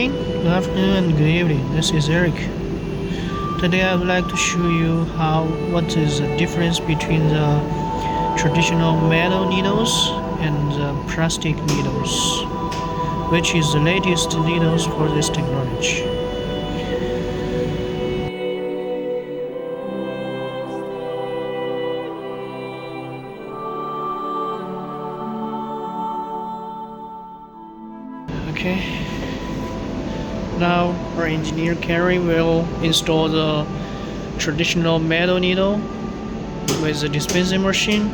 morning, good afternoon, and good evening. This is Eric. Today I would like to show you what is the difference between the traditional metal needles and the plastic needles, which is the latest needles for this technology. Okay. Now our engineer Carrie will install the traditional metal needle with the dispensing machine.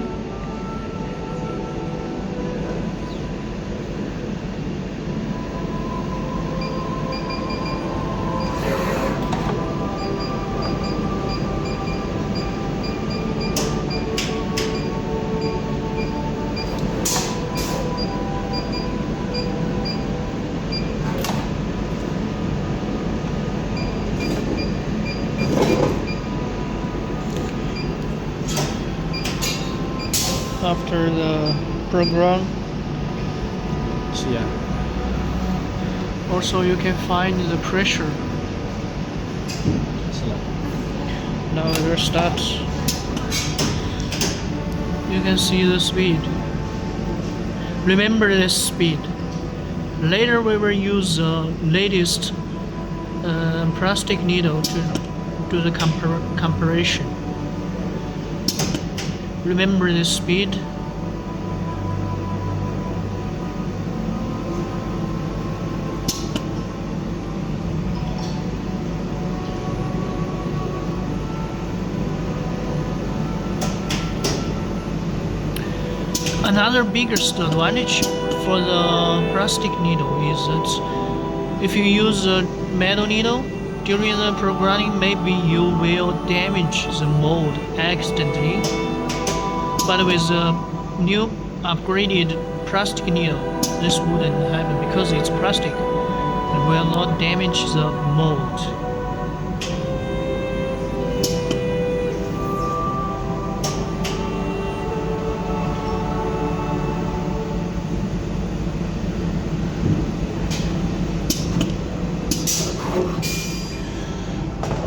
After the program, also you can find the pressure. Now it will start. You can see the speed. Remember this speed. Later we will use the latest plastic needle to do the comparison. Remember the speed. Another biggest advantage for the plastic needle is that if you use a metal needle during the programming, maybe you will damage the mold accidentally. But with the new upgraded plastic needle, this wouldn't happen because it's plastic. It will not damage the mold.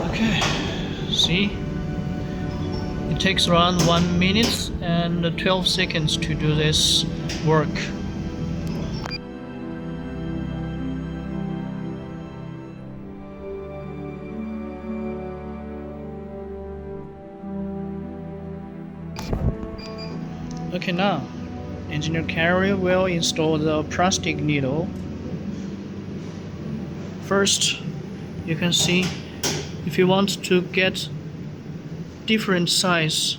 Okay, see? It takes around 1 minute and 12 seconds to do this work. Okay, now Engineer Carrie will install the plastic needle. First, you can see if you want to get different size,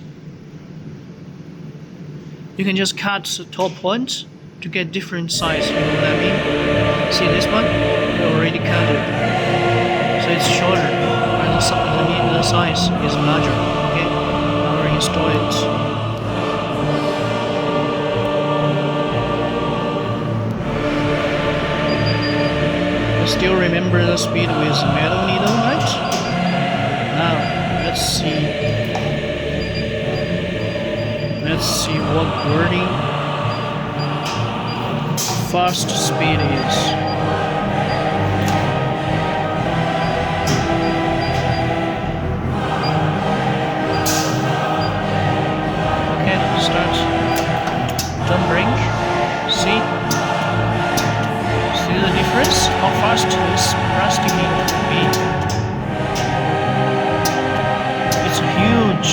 you can just cut the top point to get different size. You know what I mean? See this one? We already cut it, so it's shorter, and the size is larger. Okay, now we'll install it. You still remember the speed with metal needle, right? Now let's see what wording fast speed is. Okay, start. Don't brake. See the difference? How fast this plastic needle can be. It's a huge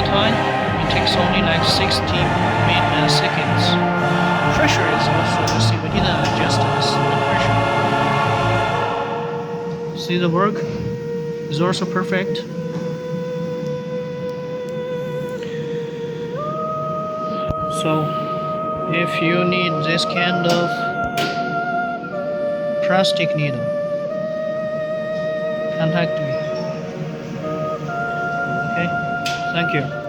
time. It takes only like 60 seconds. Pressure is also the same. We didn't adjust the pressure. See the work is also perfect. So if you need this kind of plastic needle, contact me. Okay, thank you.